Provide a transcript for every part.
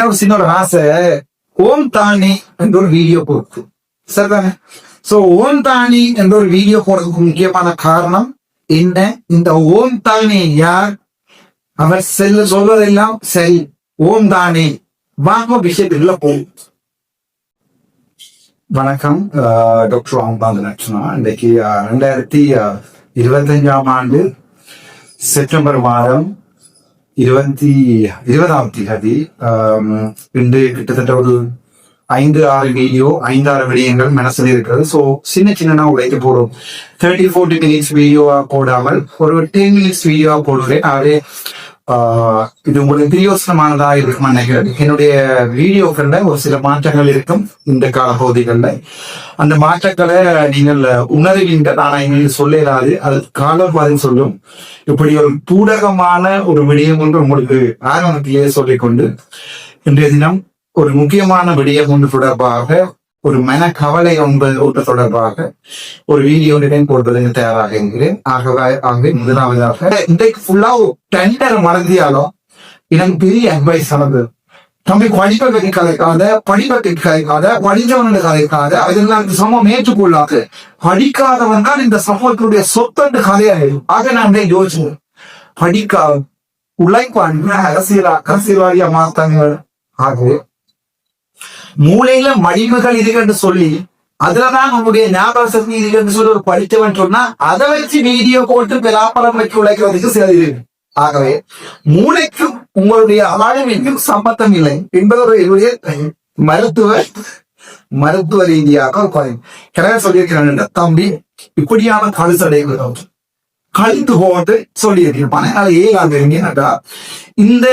ஒரு சின்ன ஒரு ஆசை, ஓம் தானி என்ற ஒரு வீடியோ போடுது, சரிதானே? சோ ஓம் தானி என்ற ஒரு வீடியோ போடுறதுக்கு முக்கியமான காரணம் என்ன? இந்த ஓம் தானி யார்? அவர் சொல்வதெல்லாம் சரி, ஓம் தானி. வாங்க விஷயத்துக்குள்ள போகும். வணக்கம், டாக்டர் ராம்பாந்த் லட்சணா. இன்றைக்கு 2025ஆம் ஆண்டு செப்டம்பர் மாதம் 20ஆம் தேதி. இன்று கிட்டத்தட்ட ஒரு 5-6 வீடியோ, 5-6 விடயங்கள் மனசில் இருக்கிறது. ஸோ சின்ன உடைக்க போறோம். 30-40 மினிட்ஸ் வீடியோவா போடாமல் ஒரு 10 மினிட்ஸ் வீடியோவா போடுறேன். ஆகவே இது உங்களுக்கு பிரியோசனமானதா இருக்கும் நினைக்கிறேன். என்னுடைய வீடியோக்கள்ல ஒரு சில மாற்றங்கள் இருக்கும் இந்த கால பகுதிகள்ல. அந்த மாற்றங்களை நீங்கள் உணர்வீங்க. நான் சொல்லலாது, அது காலம் பதில் சொல்லும். இப்படி ஒரு பூடகமான ஒரு விடயம் ஒன்று உங்களுக்கு ஆரம்பத்திலேயே சொல்லிக்கொண்டு, இன்றைய தினம் ஒரு முக்கியமான விடயம் ஒன்று தொடர்பாக, ஒரு மன கவலை ஒன்று தொடர்பாக ஒரு வீடியோ போடுவதற்கு தயாராக இருக்கிறேன். ஆகவே முதலாவதாக இன்றைக்கு ஃபுல்லா டெண்டர் மறந்தியாலும் எனக்கு பெரிய அட்வைஸ் ஆனது, தம்பி படிப்பை கதைக்காத, படிப்பை கதைக்காத, படித்தவன் கதைக்காத, அதெல்லாம் சமூகம் ஏற்றுக்கொள்ளாது. படிக்காதவன் தான் இந்த சமூகத்தினுடைய சொத்து கதையாயிடும். ஆக நான் யோசிச்சேன், படிக்காத உழைப்பான் அரசியல்வாதியா மாத்தாங்க. ஆகவே மூளையில மடிவுகள் இருக்குன்னு சொல்லி, அதுலதான் நம்முடைய ஞாபக சக்தி இருக்குன்னு சொல்லி ஒரு படித்தவன் சொன்னா, அதை வச்சு வீடியோ போட்டு பெலாப்பலம் வச்சு உழைக்கிறதுக்கு சரி. ஆகவே மூளைக்கும் உங்களுடைய வாழ்விற்கும் சம்பந்தம் இல்லை என்பது ஒரு என்னுடைய மருத்துவ ரீதியாக கிணறு சொல்லியிருக்கிறேன். தம்பி இப்படியான கழுசடைகள் கழித்து போட்டு சொல்லியிருப்பான். ஏகாந்தா இந்த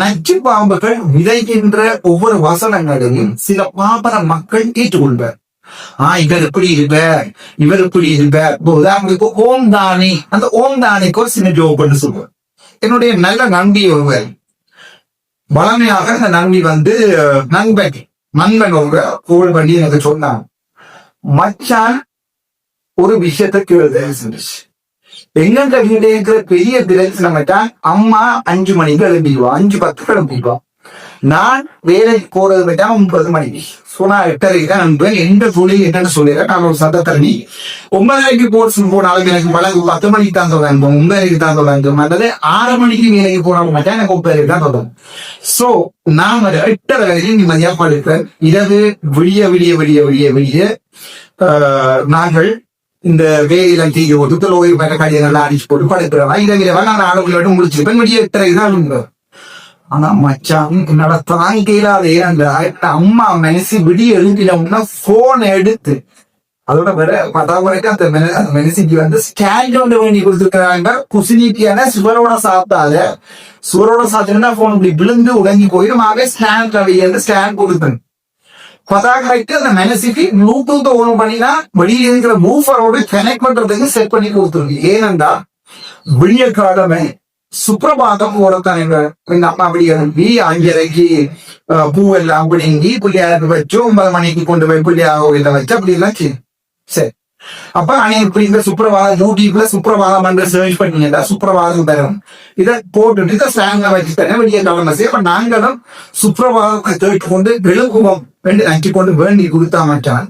நச்சு பாம்புகள் விதைக்கின்ற ஒவ்வொரு வசனங்களையும் சில பாபர மக்கள் ஏற்றுக்கொள்வார். இவர் இப்படி இருப்பார், இவர் இப்படி இருப்பார். உதாரணத்துக்கு ஓம் தானி, அந்த ஓம் தானிக்கு ஒரு சின்ன ஜோக் பண்ணி சொல்லுவார். என்னுடைய நல்ல நண்பி ஒருவர், பழமையாக அந்த நண்பி நண்பன் ஒருவர் கோல் பண்ணி எனக்கு சொன்னான், மச்சான் ஒரு விஷயத்தை கேள்வி எங்கெந்த வீடு இருக்கிற பெரிய பிரச்சனை, அம்மா 5 மணிக்கு எழுப்பிடுவா, 5:10 எழுப்பிடுவா. நான் வேலைக்கு போறது பற்றா 9 மணிக்கு. சொன்னா 8:30 தான் அனுப்புவேன். எந்த துணி என்னன்னு சொல்லிடுறேன். நான் ஒரு சட்டத்தரணி. 9:30 போனாலும் எனக்கு வழங்கு 10 மணிக்கு தான் தொடங்க, 9:30 தான் தொடங்கும். அல்லது 6 மணிக்கு வேலைக்கு போனாலும் மட்டும் எனக்கு 9:30 தான் தொடங்கும். சோ நான் 8:30 வரைக்கும் நிம்மதியா படுப்பேன். இரவு விடிய நாங்கள் இந்த வேலையில தீய ஒதுக்கல ஓய்வு பெற கடிதங்கள்லாம் அடிச்சு போட்டு படுக்கிறவன் இரவிரவா நான் 4 மணி முடிச்சிருப்பேன். விடிய 8:30 தான். ஆனா மச்சான் என்னோட தாங்கையிலாத அந்த அம்மா மனசு விடிய எழுதினோம்னா போன் எடுத்து, அதோட வேற 10 வரைக்கும் அந்த மெனசிக்கு வந்து ஸ்டாண்ட் ஒன்று வேண்டி கொடுத்துருக்காங்க. குசினிட்டியான சுவரோட சாப்பிட்டா போன் இப்படி விழுந்து உடங்கி போயிடும். ஆகவே ஸ்டாண்ட் கொடுத்தேன். பதாகைக்கு அந்த மெனசிக்கு ப்ளூடூத் ஓன் பண்ணினா வெளியே இருக்கிற மூஃபரோட கனெக்ட் பண்றதுக்கு செட் பண்ணி கொடுத்துருக்கு. ஏனென்றா விடிய காலமே சுப்பிரபாதம் ஓடத்தான் எங்க அம்மா அப்படி எழுப்பி 5:30க்கு பூவெல்லாம் பிடுங்கி பிள்ளையாருக்கு வச்சு 9 மணிக்கு கொண்டு போய் பிள்ளையாக வச்சு அப்படி எல்லாம் சரி. அப்ப இப்படி இந்த சுப்பிரபாதம் யூடியூப்ல சுப்பிரபாதம் என்று சர்ச் பண்ணீங்கன்னா சுப்பிரபாதம் தரும். இதை போட்டுட்டு இதை ஸ்லாங்க வச்சு தரேன் வெளியே கவர்மெண்ட். அப்ப நாங்களும் சுப்பிரபாதத்தை கேட்டுக்கொண்டு விழுங்குவோம் நச்சு கொண்டு வேண்டி கொடுத்தா மாட்டான்.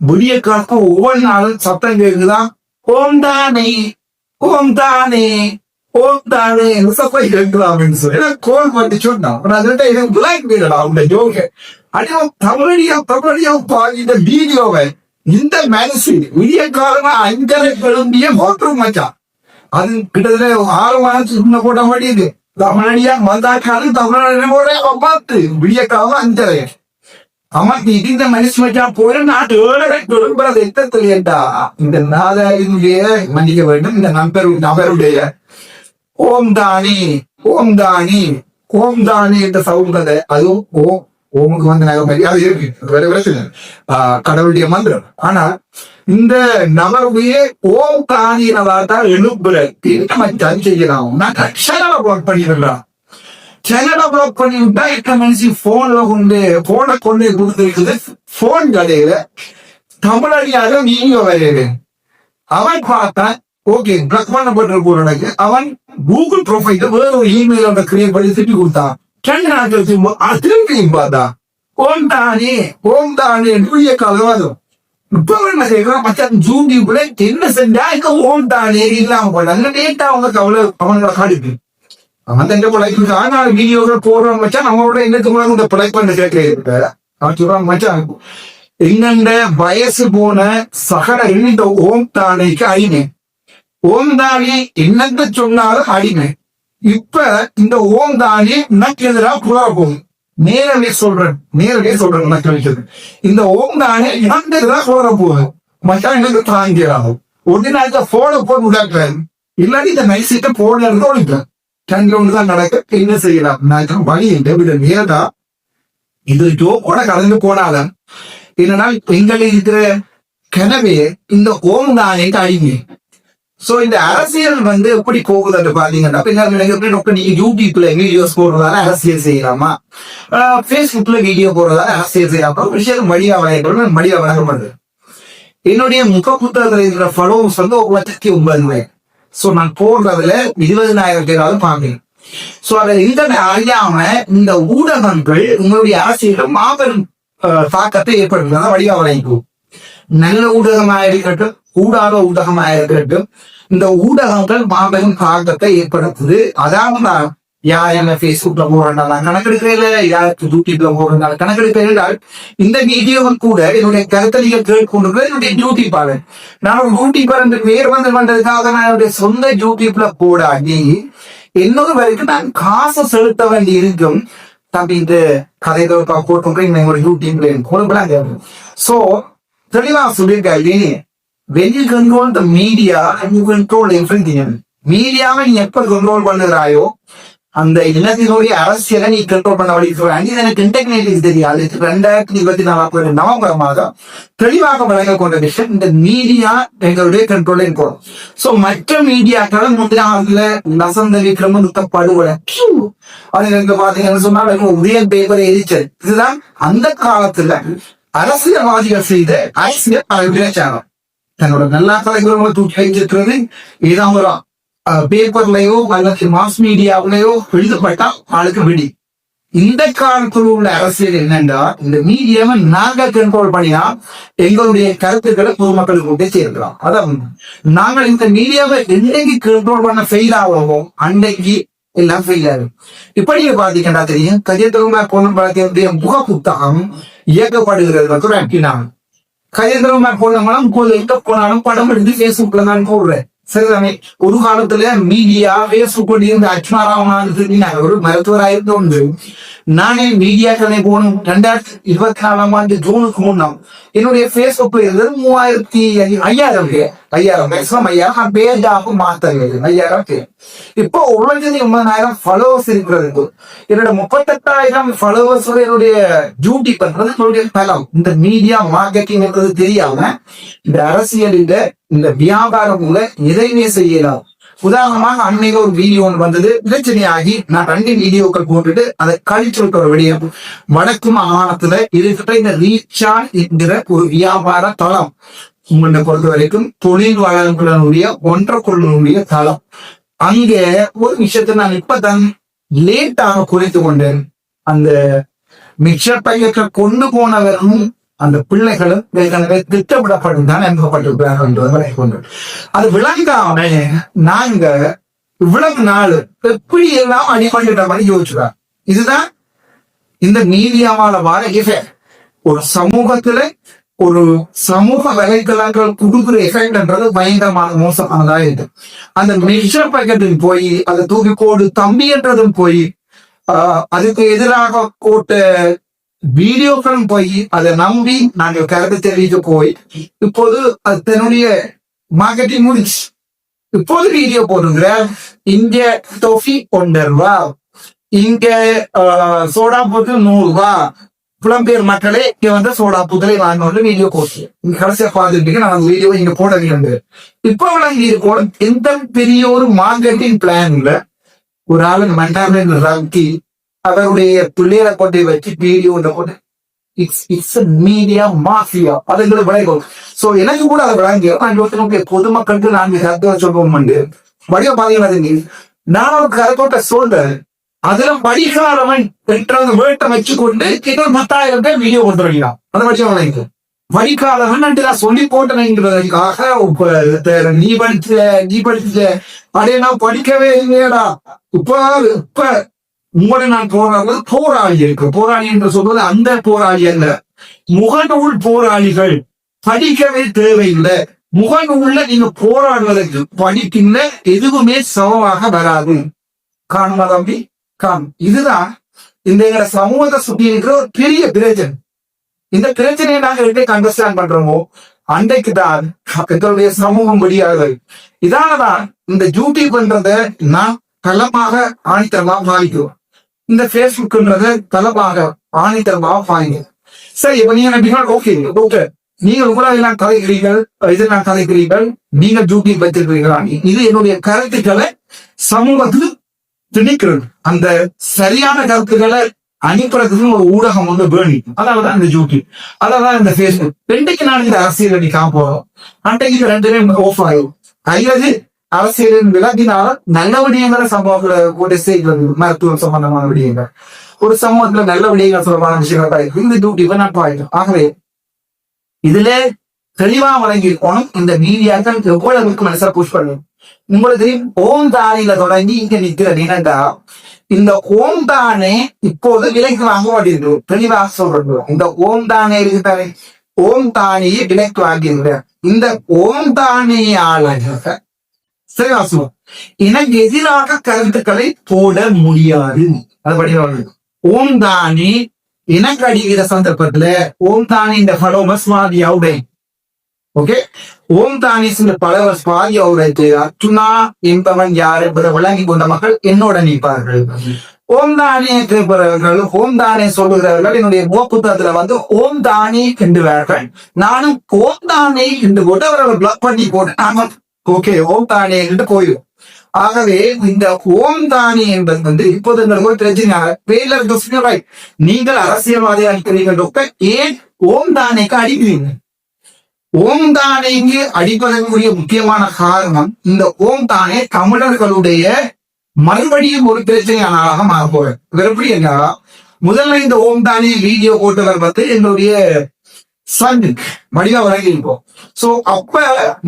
விடிய காலத்து ஒவ்வொரு நாளும் சத்தம் கேக்குதான், ஓம் தானே ஓம் தானே ஓம் தானே சத்தம் கேட்கலாம்னு சொல்லி கோல் பண்ணி சொன்னான். ஜோக அடியும் தமிழடியா இந்த வீடியோவை இந்த மனசு விடிய காலமா 5:30 கிளம்பிய மோட்டரும் மச்சான். அது கிட்டத்தட்ட 6 மாதத்துக்கு போட்ட மாட்டேங்குது. தமிழடியா வந்தாக்காரு தமிழ் பார்த்து விடிய காலம் 5:30 அம்மாக்கு இந்த மனுஷ மச்சான் போயிட நாட்டு விரும்புறது எத்த தெரியண்டா. இந்த நாதாரினுடைய மன்னிக்க வேண்டும், இந்த நபருடைய ஓம் தானி என்ற சவுண்டதை, அதுவும் ஓமுக்கு வந்து அது இருக்கு கடவுளுடைய மந்திரம். ஆனா இந்த நபருடைய ஓம் தானியதான் எழுப்புற மச்சான் செய்யலாம். நான் சேனலை பிளாக் பண்ணிடுறான். சேனலை பிளாக் பண்ணி விட்டா எட்ட மனுஷி போனை கொண்டு கொடுத்துருக்குது. போன் கடையில தமிழடியாக நீங்க வரையுது. அவன் பார்த்தான், ஓகே பிளாக் பண்ணப்பட்டிருக்க எனக்கு அவன் கூகுள் ப்ரொஃபைல வேற ஒரு இமெயில் கிரியேட் பண்ணி திருப்பி கொடுத்தான். 2 நாள் கழிச்சு திரும்பியும் பார்த்தா ஓம் தானே புதிய கலவாதம். இப்ப என்ன செய்யலாம் மச்சான் யூடியூப்ல என்ன செஞ்சா இங்க ஓம் தானே இல்லாம போயிடாங்க. நேட்டா அவங்க அவங்களோட காடுக்கு அவன் தங்க பிழைப்பு. ஆனால் வீடியோக்கள் போடுறோம் மச்சான் நம்மளோட என்னத்துக்கு இந்த பிழைப்பு கேட்க அவன் சொல்றான் மச்சான் எங்கண்ட வயசு போன சகல இந்த ஓம் தானேக்கு அடிமை. ஓம் தானே என்னத்த சொன்னாலும் அடிமை. இப்ப இந்த ஓம் தானே எனக்கு எதிராக புகார போகும். நேரவே சொல்றேன் எனக்கு வைக்கிறது. இந்த ஓம் தானே எனக்கு எதிராக புகார போகுது மச்சான். எனக்கு தாங்கிறாகும் ஒரு நாளைக்கு போன போய் உடாக்குறேன். இல்லாட்டி இந்த நைசிட்ட போன ஒழிப்பேன். ரெண்டு ஒண்ணுதான் நடக்க. என்ன செய்யலாம் நான் வழி இல்லை நேரதா இது ஜோக்கோட கலந்து போனாதான் என்னன்னா எங்களை இருக்கிற கனவே இந்த ஓம் தானே அடிமை. சோ இந்த அரசியல் எப்படி போகுதுன்னு பாத்தீங்கன்னா நீங்க யூடியூப்ல வீடியோஸ் போடுறதால அரசியல் செய்யலாமா, பேஸ்புக்ல வீடியோ போடுறதால அரசியல் செய்யலாமா விஷயம் மடியா வழங்கப்படுது. என்னுடைய முக புத்தகத்துல இருக்கிற ஃபாலோவர்ஸ் 1,09,000. சோ நான் போடுறதுல 20,000 பேராவது பாக்குறேன். சோ அதை இன்டர்நெட் அறியாம இந்த ஊடகங்கள் உங்களுடைய அரசியலும் மாபெரும் தாக்கத்தை ஏற்படுத்துறதா வடிவா வழங்கிக்கும். நல்ல ஊடகமாக இருக்கட்டும் கூடாத ஊடகமாக இருக்கட்டும் இந்த ஊடகங்கள் மாபெரும் தாக்கத்தை ஏற்படுத்துது. அதாவது யார் என்ன பேஸ்புக்ல போடுறா கணக்கெடுக்கிறேன், யாருக்கு யூடியூப்ல போடுறா கணக்கெடுக்கிறேன். இந்த வீடியோவும் கூட என்னுடைய கருத்தலிகள் கேட்கொண்டு என்னுடைய யூடியூப்பாளர் நான் ஒரு யூடியூபர் என்று பேர் வந்ததுக்காக நான் என்னுடைய சொந்த யூடியூப்ல போடாடி இன்னொரு வரைக்கும் நான் காசு செலுத்த வேண்டி இருக்கும். தம்பி இந்த கதைகளை போட்டு ஒரு யூடியூப்ல சோ தெளிவா சொல்லியிருக்காரு. when you control the media and you control everything. மீடியாவை நீ எப்ப கண்ட்ரோல் பண்ணுறாயோ அந்த இனத்தினுடைய அரசியலை நீ கண்ட்ரோல் பண்ண வழி சொல்றாங்க. எனக்கு இன்டர்நெட் தெரியாது. 2024 நவம்பர் மாதம் தெளிவாக வழங்க கொண்ட விஷயம் இந்த மீடியா எங்களுடைய கண்ட்ரோல் இருக்கும். சோ மற்ற மீடியாக்களும் முந்தைய நசந்த விக்ரம படுகொலை அது எனக்கு பாத்தீங்கன்னு சொன்னா உதய பேப்பரை எரிச்சல். இதுதான் அந்த காலத்துல அரசியல்வாதிகள் செய்த அரசியல் சேனல் தன்னோட நல்லா தலைவர்களை தூக்கி வைச்சிருக்கிறது. இதான் ஒரு பேப்பர்லயோ அல்லது மாஸ் மீடியாவிலையோ எழுதப்பட்டா ஆளுக்கு விடி. இந்த காலத்தில் உள்ள அரசியல் என்னன்னா இந்த மீடியாவை நாங்க கண்ட்ரோல் பண்ணினா எங்களுடைய கருத்துக்களை பொதுமக்களுக்கு கொண்டே சேர்க்கலாம். அதான் நாங்கள் இந்த மீடியாவை என்னைக்கு கண்ட்ரோல் பண்ண ஃபெயில் ஆகும் அன்னைக்கு எல்லாம் ஃபெயில் ஆகும். இப்ப நீங்க பாத்தீங்கன்னா தெரியும் கஜேந்திரகுமார் பொன்னம்பலத்தினுடைய முக புத்தகம் இயக்கப்படுகிறது அப்படின்னாங்க. கஜேந்திரகுமார் பொன்னம்பலம் எங்க போனாலும் படம் எடுத்து பேஸ்புக்ல நான் போடுறேன். சரிதானே? ஒரு காலத்துல மீடியா பேஸ்புக் இருந்து அச்சுமாராமன் ஒரு மருத்துவராயிருந்து நானே மீடியாக்களை போகணும். 2024 ஜூனுக்கு முன்னாம் என்னுடைய பேஸ்புக்ல இருந்தது 5,000 மேக்சிமம் 5,000 பேஜாக மாத்தங்கள் 5,000 பேர். இப்போ 1,80,000 ஃபாலோவர்ஸ் இருக்கிறது. என்னோட 38,000 ஃபாலோவர்ஸ் என்னுடைய டியூட்டி பண்றது என்னுடைய பலம். இந்த மீடியா மார்க்கெட்டிங் என்றது தெரியாம இந்த அரசியலில் இந்த வியாபாரம் கூட எதையுமே செய்யலாம். உதாரணமாக அன்னைக்கு ஒரு வீடியோ ஒன்று வந்தது பிரச்சனையாகி நான் 2 வீடியோக்கள் போட்டுட்டு அதை கழிச்சு விட்ட ஒரு வீடியோ. வடக்கு மாகாணத்துல இருக்கிற இந்த ரீசார்ஜ் என்கிற ஒரு வியாபார தளம் உங்களை பொறுத்த வரைக்கும் தொழில் வளங்களுடைய ஒன்றற்குள்ளுடைய தளம். அங்க ஒரு விஷயத்தை நான் இப்பதான் லேட்டாக குறைத்து கொண்டேன். அந்த மிக்சர் பையத்தை கொண்டு போனவரும் அந்த பிள்ளைகளும் ஏற்கனவே திட்டமிடப்படும் தான் அனுப்பப்பட்டிருக்கிறார்கள். அது விளங்காம நாங்க இவ்வளவு நாள் எப்படி எல்லாம் அடிபட்டுட்ட மாதிரி யோசிச்சுறாங்க. இதுதான் இந்த மீடியாவால வார எஃபெக்ட். ஒரு சமூகத்துல ஒரு சமூக வலைத்தளங்கள் கொடுக்குற எஃபெக்ட்ன்றது பயங்கரமான மோசமானதா இருக்கு. அந்த மிக்சர் பாக்கெட்டில் போய் அதை தூக்கி போடு தம்பி என்றதும் போய் அதுக்கு எதிராக போட்ட வீடியோக்களும் போய் அதை நம்பி நாங்கள் கருத்து தெரிவிக்க போய் இப்போது அது தன்னுடைய மார்க்கெட்டிங் முடிச்சு இப்போது வீடியோ போடுங்கிற இங்க டோஃபி 1 ரூபா, இங்க சோடா போட்டு 100 ரூபா, புலம்பெயர் மக்களே இங்க வந்து சோடா புத்தலை வாங்கினோட வீடியோ போச்சு. இங்க கடைசியா பார்த்துட்டு நான் வீடியோ இங்க போட வேண்டும். இப்ப விளங்கி இருக்கோம் எந்த பெரிய ஒரு மார்க்கெட்டிங் பிளான்ல ஒரு ஆளு மண்டார்ல ரங்கி அவருடைய பிள்ளைகளை கொண்டு வச்சு வீடியோ போட்டு இட்ஸ் மீடியா மாஃபியா அதுங்கிறது விளைக்கும். சோ எனக்கு கூட அதை விளங்கி பொதுமக்களுக்கு நாங்கள் கருத்து சொல்வோம் வடிவ பாத்தீங்கன்னா நான் ஒரு கருத்தோட்ட சொல்றேன். அதுல படிக்காதவன் என்ற வேட்டை வச்சுக்கொண்டு இன்னொரு 10,000 பேர் வீடியோ கொண்டு வரலாம். அதை வச்சு படிக்காதவன் நான் சொல்லி போட்டேன்ங்கிறதுக்காக நீ படிச்ச அடைய நான் படிக்கவே இல்லையடா. இப்ப உங்களை நான் போராளி இருக்கு. போராளி என்று சொல்வது அந்த போராளி அல்ல, முகநூல் போராளிகள். படிக்கவே தேவையில்லை. முகநூல்ல நீங்க போராடுவதற்கு படிக்கின்ற எதுவுமே சமமாக வராது. காணுமா தம்பி? இதுதான் இந்த சமூகத்தை சுற்றி இருக்கிற ஒரு பெரிய பிரச்சனை. இந்த பிரச்சனையை நாங்க எப்படி அண்டர்ஸ்டாண்ட் பண்றோமோ அன்றைக்கு தான் எங்களுடைய சமூகம் முடியாது. இதானதான் இந்த யூடியூப் பண்றத நான் தளமாக ஆணித்தரமா பாதிக்கிறோம். இந்த பேஸ்புக்ன்றத தளமாக ஆணித்தரமா பாதிங்க. சரி, இப்ப நீங்க ஓகே நீங்கள் உங்களால் கதைக்கிறீர்கள், இதெல்லாம் கதைக்கிறீர்கள், நீங்கள் யூடியூப் வச்சிருக்கிறீர்களா? இது என்னுடைய கருத்துக்களை சமூகத்துக்கு திணிக்கிறது. அந்த சரியான கருத்துக்களை அனுப்புறதுக்கு ஒரு ஊடகம் வந்து வேணும். அதாவதுதான் இந்த யூடியூப், அதான் இந்த பேஸ்புக். ரெண்டுக்கு நான் இந்த அரசியல் அடி காப்போம், அன்றைக்கு ரெண்டுமே ஆஃப் ஆகும். அல்லது அரசியலின் விலகினால நல்ல விடயங்களை சமூகத்துல ஒரு செய்கிறது, மருத்துவம் சம்பந்தமான விடயங்கள், ஒரு சமூகத்துல நல்ல விடயங்கள் சொல்லமான விஷயங்கள் இந்த யூடியூப்பை நான் பாய்க்கும். ஆகவே இதுல தெளிவா வழங்கியிருக்கணும். இந்த மீடியாக்கள் எவ்வளவுக்கு மனசா புஷ் பண்ணும். உங்களுக்கு ஓம் தானில தொடங்கி இங்க நிக்கிற நினைந்தா இந்த ஓம் தானே இப்போது விலைக்கு வாங்க மாட்டேங்குது. தெளிவாக சொல்றது, இந்த ஓம் தானே இருக்குதானே, ஓம் தானியை விலைக்கு வாங்கியிருக்க இந்த ஓம் தானியால சரிவாசுவோம் எனக்கு எதிராக கருத்துக்களை போட முடியாது. அது படிவாங்க. ஓம் தானி எனக்கு அடிக்கிற சந்தர்ப்பத்துல ஓம் தானி இந்த ஃபாலோவர்ஸ் மாதிரியாவுடைய ஓகே ஓம் தானிஸ் இந்த பலவர்ஸ் பாதியாவுடைய அர்ச்சுனா என்பவன் யார் என்பதை விளங்கி கொண்ட மக்கள் என்னோட நிற்பார்கள். ஓம் தானியை கேட்பவர்கள், ஓம் தானே சொல்லுகிறவர்கள் என்னுடைய முகப்புத்தகத்துல வந்து ஓம் தானி என்றுவார்கள். நானும் ஓம் தானே என்று போட்டு அவர்களை பிளாக் பண்ணி போட்டேன். ஓகே, ஓம் தானே என்று போயிடும். ஆகவே இந்த ஓம் தானி என்பது வந்து இப்போது எங்களுக்கு பிரச்சனை. நீங்கள் அரசியல்வாதியா இருக்கிறீர்கள், ஏன் ஓம் தானேக்கு அடிக்கிறீங்க? ஓம் தானேக்கு அடிப்பதற்குரிய முக்கியமான காரணம் இந்த ஓம் தானே தமிழர்களுடைய மறுபடியும் ஒரு பிரச்சனையானாக மாற போறேன். எப்படி என்ன, முதல்ல இந்த ஓம் தானே வீடியோ போட்டவர் வந்து என்னுடைய வடிவா வழங்கியிருப்போம். சோ அப்ப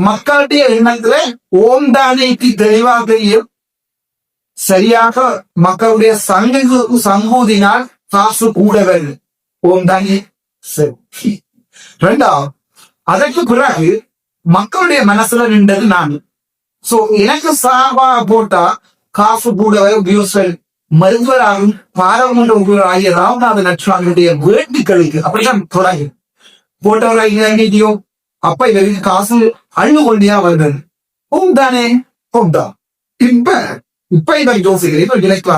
மக்களுடைய எண்ணத்துல ஓம் தானேக்கு தெளிவாக தெரியும். சரியாக மக்களுடைய சங்கூதினால் காசு கூட வருது. ஓம் தானே சரி. ரெண்டாவது, அதற்கு பிறகு மக்களுடைய மனசுல நின்றது நான். சோ எனக்கு சார்பா போட்டா காசு கூட வியூஸ்கள் மருத்துவராகும் பாராளுமன்ற ஆகிய ராமநாத லட்சுமணனுடைய வேண்டுகளுக்கு அப்படிதான் தொடங்கி போட்டவராகியோ அப்ப இவருக்கு காசு அழுது கொண்டியா வருது. ஓம் தானே ஓம் தான். இப்ப இவன் யோசிக்கிறேன் விலைக்கு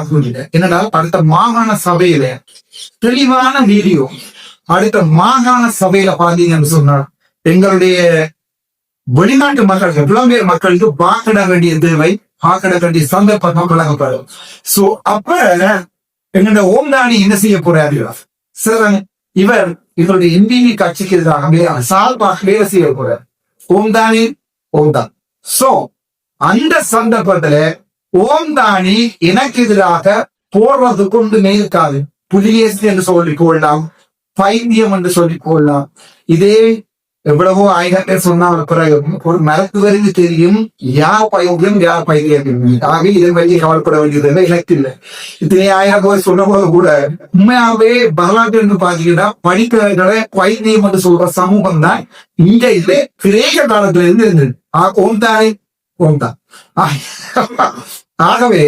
என்னடா அடுத்த மாகாண சபையில தெளிவான வீடியோ, அடுத்த மாகாண சபையில பாத்தீங்கன்னு சொன்னா எங்களுடைய வெளிநாட்டு மக்களுக்கு புலம்பெயர் மக்களுக்கு வாக்கிட வேண்டிய தேவை, வாக்கிட வேண்டிய சந்தர்ப்பம் வழங்கப்படும். சோ அப்ப எங்களோட ஓம் தானி என்ன செய்ய போறாரு சார், இவர் இவருடைய எம்பிவி கட்சிக்கு எதிராக சார்பாக வேலை செய்ய போறார். ஓம் தானி ஓம் தான். சோ அந்த சந்தர்ப்பத்துல ஓம் தானி எனக்கு எதிராக போடுறதுக்கு ஒன்றுமே இருக்காது. புலிகேசி என்று சொல்லிக் கொள்ளலாம், பைத்தியம் என்று சொல்லிக் கொள்ளலாம். இதே எவ்வளவோ ஆயிரம் சொன்ன பிறகு ஒரு மருத்துவருக்கு தெரியும் யார் பைத்தியம் யார் பைத்தியம். ஆகவே இதை பற்றி கவலைப்பட வேண்டியது எனக்கு இல்லை. இத்தனை ஆயிரம் போய் சொன்ன போது கூட உண்மையாவே வரலாற்று என்று பாத்தீங்கன்னா படிக்கிறவர்களை பைத்தியம் என்று சொல்ற சமூகம் தான் இந்த இதுல கிரேக்க காலத்துல இருந்து இருந்தது. ஓம் தானே ஓம் தான். ஆகவே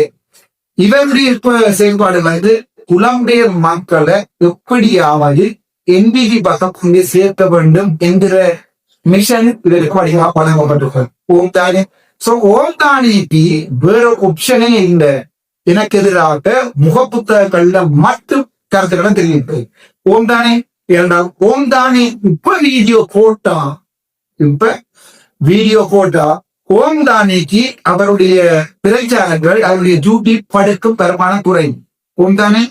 இவருடைய செயல்பாடு வந்து புலம்பெயர் மக்களை எப்படியாவது என்பிபி பக்கம் கொண்டு சேர்க்க வேண்டும் என்கிற மிஷன் இதற்கு வழங்கப்பட்டிருக்கிறது. ஓம் தானே. சோ ஓம் தானிக்கு வேற ஆப்ஷனே இல்லை. எனக்கு எதிராக முகப்புத்தகங்கள்ல மட்டும் கருத்துக்களை தெரிவிப்பு. ஓம் தானே இரண்டாம் ஓம் தானே இப்ப வீடியோ போட்டா ஓம் தானேக்கு அவருடைய பிரச்சாரங்கள் அவருடைய டியூட்டி படுக்கும் பெருமான குறை. ஓம் தானே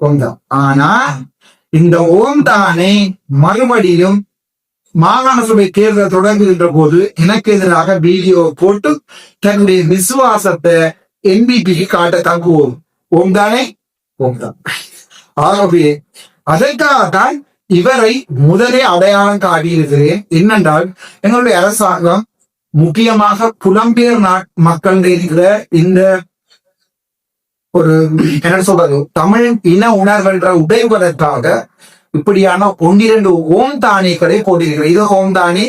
ஓம் தான். ஆனா இந்த ஓம் தானே மறுபடியும் மாகாண சபை தேர்தல் தொடங்குகின்ற போது எனக்கு எதிராக வீடியோ போட்டு தன்னுடைய விசுவாசத்தை என்பிபிக்கு காட்ட தங்குவோம். ஓம் தானே ஓம் தான். ஆகவே அதற்காகத்தான் இவரை முதலே அடையாளம் காட்டியிருக்கிறேன். என்னென்றால் எங்களுடைய அரசாங்கம் முக்கியமாக புலம்பெயர் மக்கள் இருக்கிற இந்த ஒரு என்ன சொல்றது தமிழ் இன உணர்வென்ற உடைவதற்காக இப்படியான ஒன்றிரண்டு ஓம் தானிகளை போட்டிருக்கிறது. இது ஓம் தானி,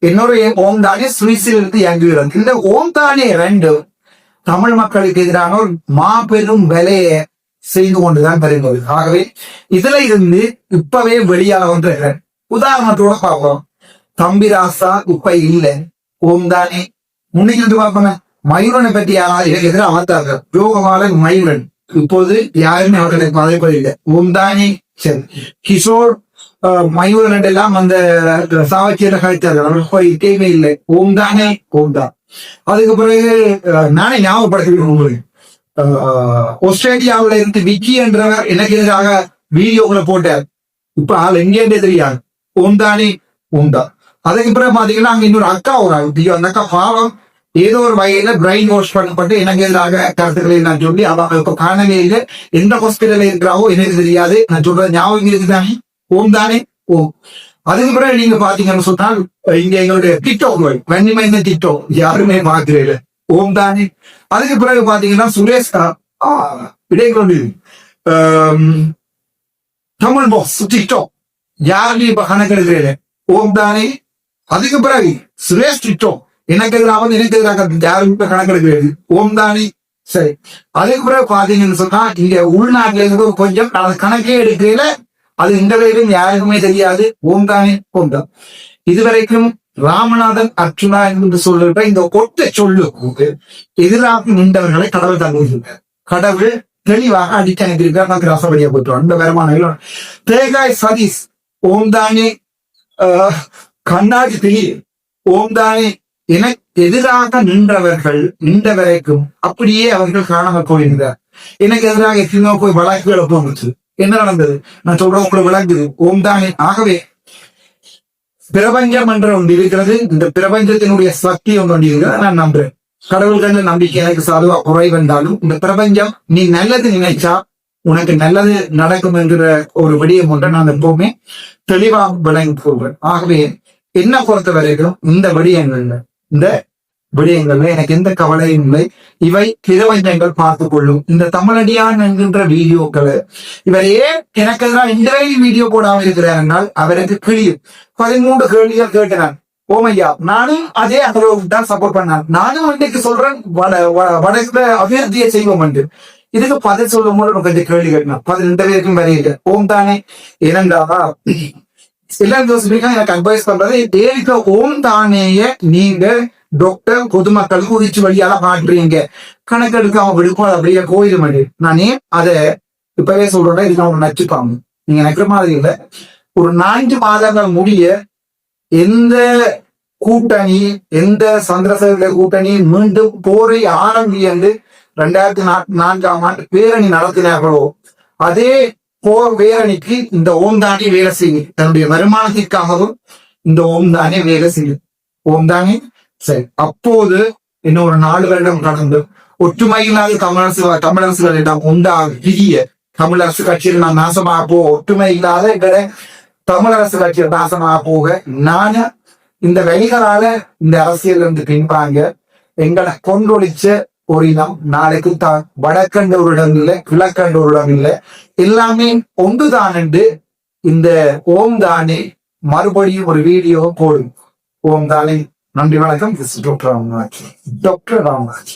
இன்னொரு ஓம் தானி சுவிஸிலிருந்து இயங்குகிறது. இந்த ஓம் தானி ரெண்டு தமிழ் மக்களுக்கு எதிரான ஒரு மாபெரும் வேலையை செய்து கொண்டுதான் வருகிறது. ஆகவே இதுல இருந்து இப்பவே வெளியாக வந்து உதாரணத்தோட பார்ப்போம். தம்பிராசா இப்ப இல்லை, ஓம் தானி முன்னைக்கு வந்து பார்ப்போங்க. மயூரனை பற்றி யாராவது எதிராக அமர்த்தார்கள். யோகமாலன் மயூரன் இப்போது யாருமே அவர்களுக்கு மதிப்பதில்லை. ஓம் தானி சரி, கிஷோர் மயூரன் எல்லாம் அந்த சாவச்சியில கழித்தார்கள். அவர்கள் போய் தேவை இல்லை. ஓம் தானே ஓம் தான். அதுக்கு பிறகு நானே ஞாபகப்படுத்திக்கிறேன் உங்களுக்கு. ஆஸ்திரேலியாவில இருந்து விக்கி என்றவர் எனக்கு எதிராக வீடியோக்களை போட்டார். இப்ப ஆள் எங்கேன்றே தெரியாது. ஓம் தானே ஓம் தான். அதுக்கு பிறகு பாத்தீங்கன்னா அங்க இன்னொரு அக்கா ஒரு அந்த அக்கா பாவம் ஏதோ ஒரு வகையில பிரெயின் வாஷ் பண்ணப்பட்டு எனக்கு எதிராக கருத்துக்களை நான் சொல்லி அவங்க இப்ப காணவே இல்லை. எந்த ஹாஸ்பிட்டல்ல இருக்கிறாவோ எனக்கு தெரியாது. நான் சொல்றது ஞாபகம் இருக்குதானே ஓம் தானே ஓம். அதுக்கு பிறகு நீங்க பாத்தீங்கன்னு சொன்னால் இங்க எங்களுடைய டிக்டாக் வன்னிமைந்த டிக்டாக் யாருமே மாத்திரையில ஓம் தானே. அதுக்கு பிறகு பாத்தீங்கன்னா சுரேஷ் இடைக்கொண்டு தமிழ் பாஸ் டிக்டாக் யாருமே இப்ப கணக்கெடுக்கிறீங்க ஓம் தானே. அதுக்கு பிறகு சுரேஷ் டிக்டாக் எனக்கு எதிராக எனக்கு எதிராக யாரும் கணக்கெடுக்கிறது ஓம் தானே. சரி, அதுக்கு பிறகு பாத்தீங்கன்னு சொன்னா இங்க உள்நாட்டுல இருந்து கொஞ்சம் கணக்கே எடுக்கையில அது இந்த வரைக்கும் யாருக்குமே தெரியாது. ஓம் தானே ஓம் தான். இதுவரைக்கும் ராமநாதன் அர்ச்சுனா என்று சொல்லுற இந்த ஒட்ட சொல்லுக்கு எதிராக நின்றவர்களை கடவுள் தங்குகிறார். கடவுள் தெளிவாக அடிக்க அனுப்பியிருக்கார். நமக்கு ரசபடியா போயிட்டு அந்த வருமான தேகாய் சதீஷ் ஓம் தானே. கண்ணாடி திலி ஓம் தானே. எனக்கு எதிராக நின்றவர்கள் நின்ற வரைக்கும் அப்படியே அவர்கள் காணாமல் போயிருந்தார். எனக்கு எதிராக எத்தனையோ போய் வழக்குகளை போச்சு. என்ன நடந்தது நான் சொல்றேன் உங்களுக்கு விளங்குது. ஓம் தானே. ஆகவே பிரபஞ்சம் என்ற ஒன்று இருக்கிறது. இந்த பிரபஞ்சத்தினுடைய சக்தி ஒன்று இருக்கிறது. நான் நம்புறேன். கடவுள்கள் நம்பிக்கை எனக்கு சாதுவா குறைவென்றாலும் இந்த பிரபஞ்சம் நீ நல்லது நினைச்சா உனக்கு நல்லது நடக்கும் என்கிற ஒரு விடயம் ஒன்றை நான் எப்பவுமே தெளிவாக விளங்கி போவேன். ஆகவே என்ன பொறுத்த வரைக்கும் இந்த விடயங்கள்ல எனக்கு எந்த கவலையும் இல்லை. இவை பிரபஞ்சங்கள் பார்த்துக் கொள்ளும். இந்த தமிழடியான் என்கின்ற வீடியோக்களை இவர் ஏன் எனக்கு எதிராக இந்த வீடியோ போடாமல் இருக்கிறார் என்றால் அவருக்கு கிளியும் 13 கேள்விகள் கேட்கிறான். ஓமையா நானும் அதே அளவுக்கு தான் சப்போர்ட் பண்ணான். நானும் இன்றைக்கு சொல்றேன் வடக்குல அபிவிருத்தியை செய்வோம் என்று. இதுக்கு பதில் சொல்லும் போது கொஞ்சம் கேள்வி கேட்கணும். 12 பேருக்கும் வரையில ஓம் தானே. ஏனென்றா எல்லாரும் யோசிப்பீங்க எனக்கு அட்வைஸ் பண்றது தேவிக்க ஓம் தானேய நீங்க டாக்டர் பொதுமக்களுக்கு உதிச்சு வழியால காட்டுறீங்க. கணக்கெடுக்காம விடுக்கும் அப்படியே கோயில் மாதிரி. நானே அதை இப்பவே சொல்றேன். இதுக்கு அவங்க நச்சுப்பாங்க. நீங்க நினைக்கிற மாதிரி இல்ல. ஒரு 4 மாதங்கள் முடிய எந்த கூட்டணி எந்த சந்திரசேகர கூட்டணி மீண்டும் போரை ஆரம்பித்து 2004ஆம் ஆண்டு பேரணி நடத்தினார்களோ அதே போர் பேரணிக்கு இந்த ஓம் தானே வேலை செய்யும். தன்னுடைய வருமானத்திற்காகவும் இந்த ஓம் தானே வேலை செய்யும். ஓம் தானே சரி. அப்போது இன்னும் ஒரு 4 வருடம் கடந்து ஒற்றுமையில்லாத தமிழரசுகளிடம் உண்டாகிய தமிழரசு கட்சியில் நான் நாசமாக போக ஒற்றுமை இல்லாத தமிழரசு கட்சியில் நாசமாக போக நானு இந்த வழிகளால இந்த அரசியல் இருந்து பின்பாங்க எங்களை கொண்டொழிச்ச ஒரு இனம் நாளைக்கு தான் வடக்கண்ட ஒரு இடம் இல்லை கிழக்கண்ட ஒரு இடம் இல்லை எல்லாமே ஒன்றுதான் என்று இந்த ஓம் தானே மறுபடியும் ஒரு வீடியோ போடும். ஓம் தானே. நன்றி வணக்கம். டாக்டர் ராமராஜ்.